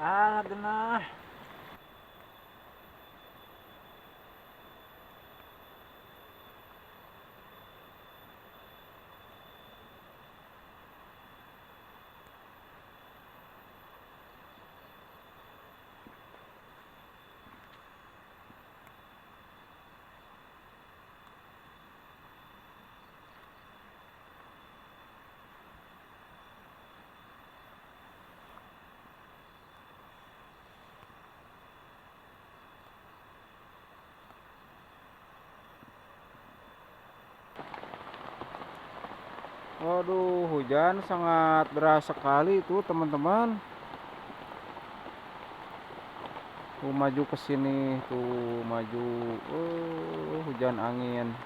Ah, genah. Waduh, hujan sangat deras sekali itu, teman-teman. Tuh maju ke sini, tuh maju. Hujan angin.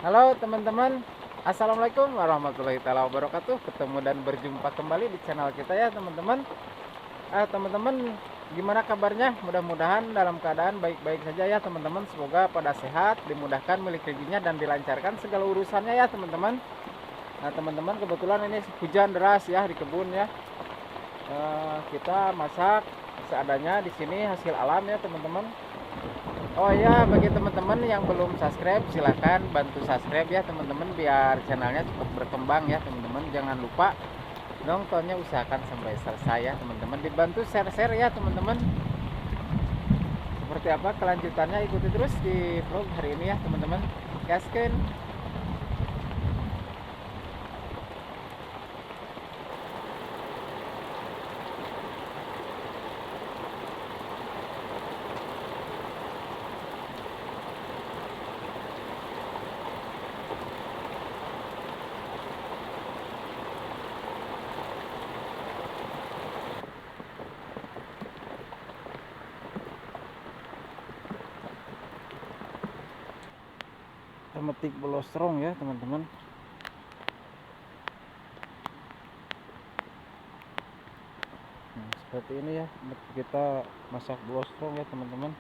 Halo teman-teman, assalamualaikum warahmatullahi taala wabarakatuh. Ketemu dan berjumpa kembali di channel kita ya teman-teman. Teman-teman, gimana kabarnya? Mudah-mudahan dalam keadaan baik-baik saja ya teman-teman. Semoga pada sehat, dimudahkan milik rezekinya dan dilancarkan segala urusannya ya teman-teman. Nah teman-teman, kebetulan ini hujan deras ya di kebun ya. Kita masak seadanya di sini, hasil alam ya teman-teman. Oh ya, bagi teman-teman yang belum subscribe, silahkan bantu subscribe ya teman-teman, biar channelnya cepat berkembang ya teman-teman. Jangan lupa nontonnya, usahakan sampai selesai ya teman-teman. Dibantu share-share ya teman-teman. Seperti apa kelanjutannya, ikuti terus di vlog hari ini ya teman-teman. Gaskeun. Kita metik bolostrong ya teman-teman. Nah, seperti ini ya kita masak bolostrong ya teman-teman.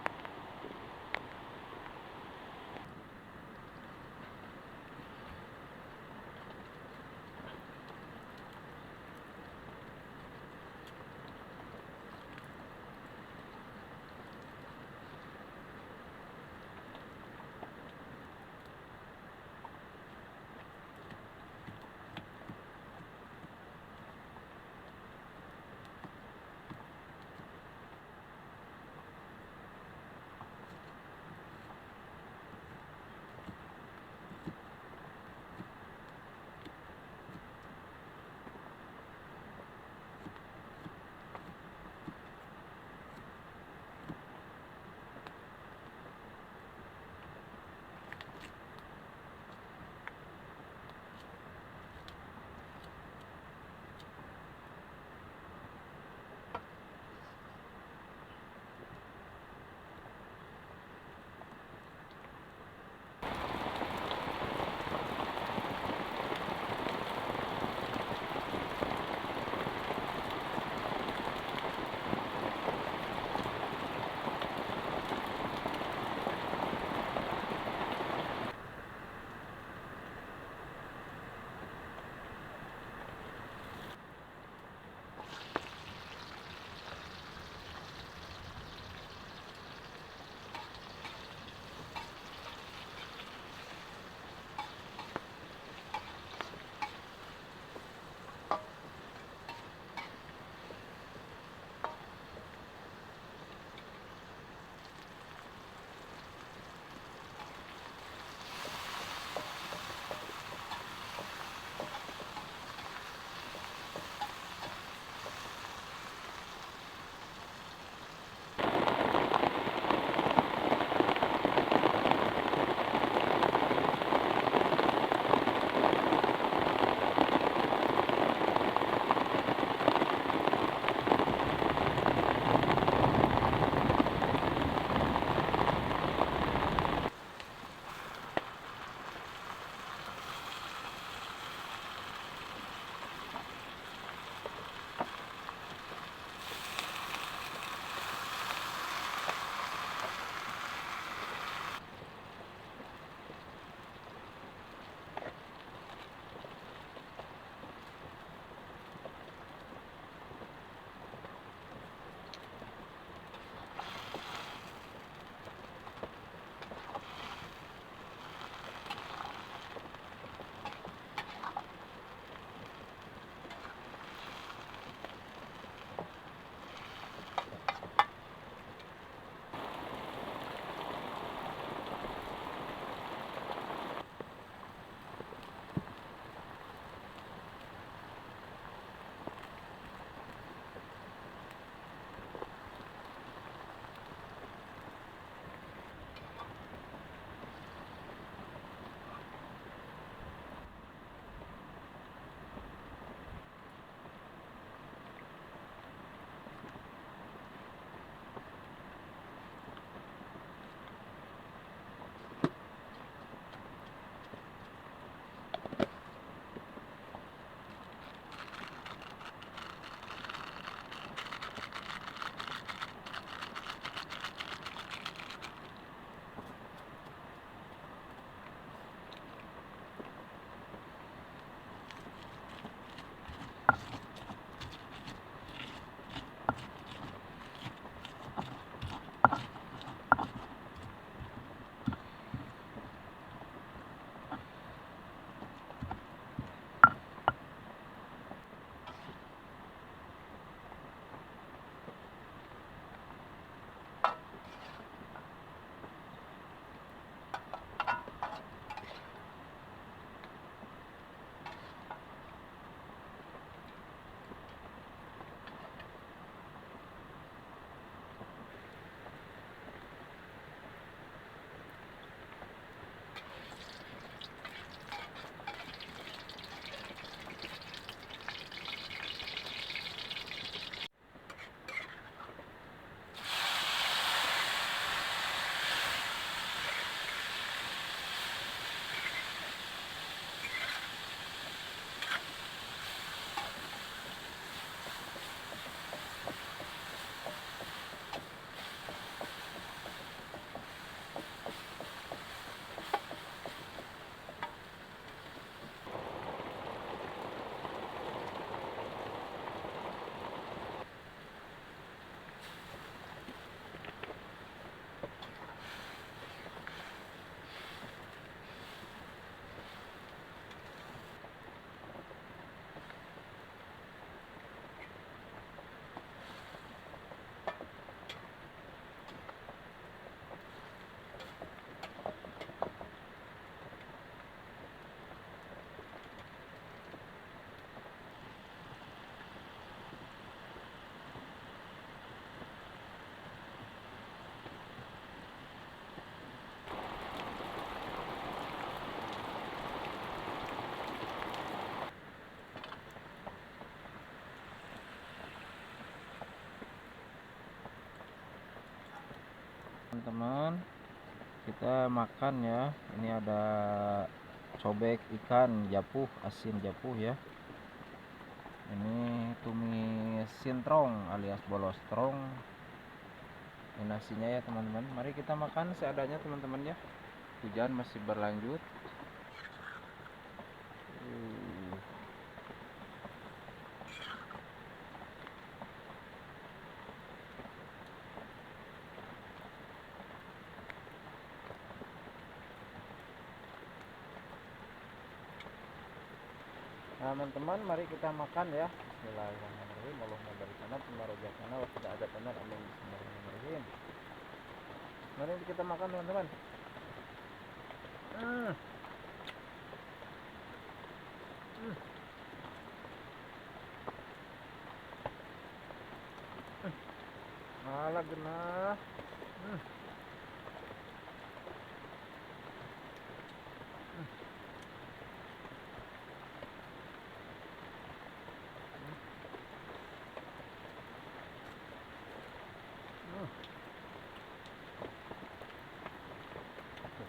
teman-teman, kita makan ya. Ini ada cobek ikan japuh, asin japuh ya. Ini tumis sintrong alias bolostrong. Ini nasinya ya teman-teman. Mari kita makan seadanya teman-teman ya. Hujan masih berlanjut. Nah teman-teman, mari kita makan ya. Bismillahirrahmanirrahim. Allahumma barik lana fima razaqtana wa qina adzabannar. Amin. Bismillahirrahmanirrahim. Mari kita makan teman-teman. Alah genah.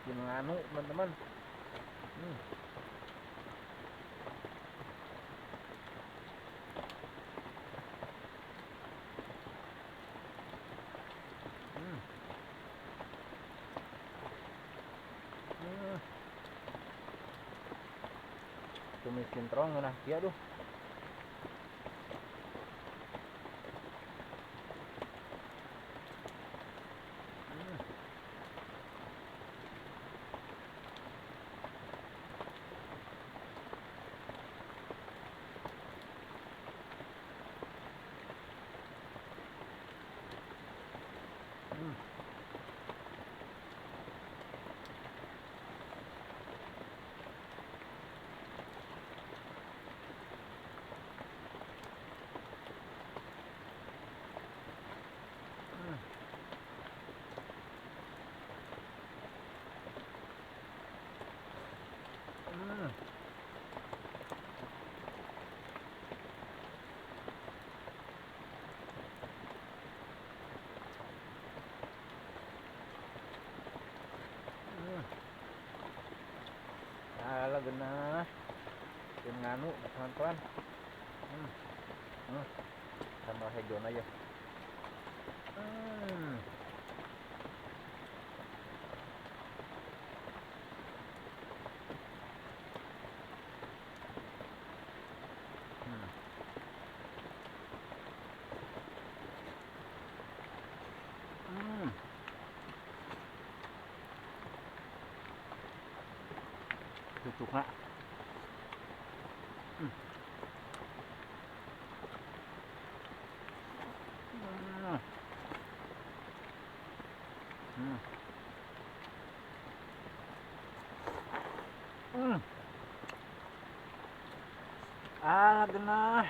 Bikin nganu teman-teman. Tumis sintrong nah kia aduh. Alah genah. Bikin nganu teman-teman. Tambah hejon aja. Cucukna. Ah genah.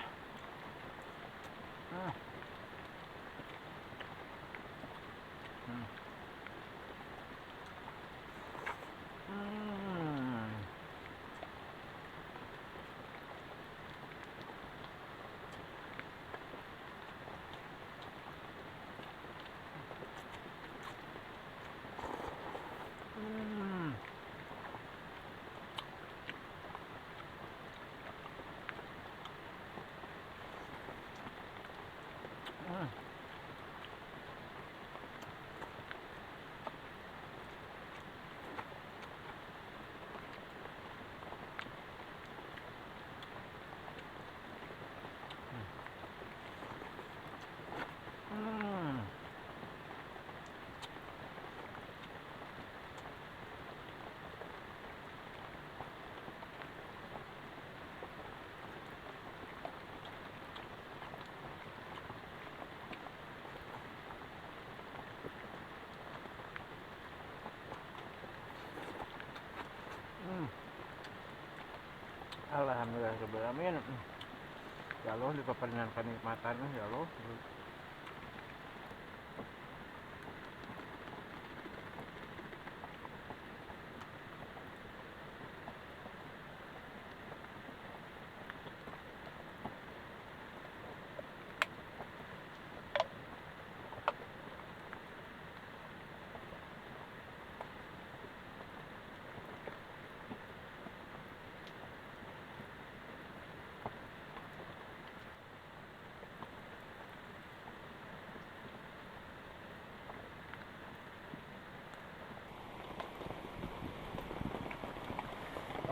Alhamdulillah rabbil alamin. Ya Allah, dipaparingan kenikmatan ya Allah.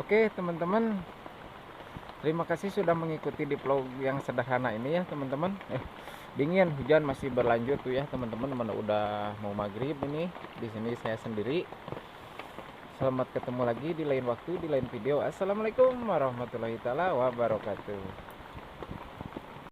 Oke teman-teman, terima kasih sudah mengikuti di vlog yang sederhana ini ya teman-teman. Dingin, hujan masih berlanjut tuh ya teman-teman. Mana udah mau maghrib ini. Di sini saya sendiri. Selamat ketemu lagi di lain waktu, di lain video. Assalamualaikum warahmatullahi taala wabarakatuh.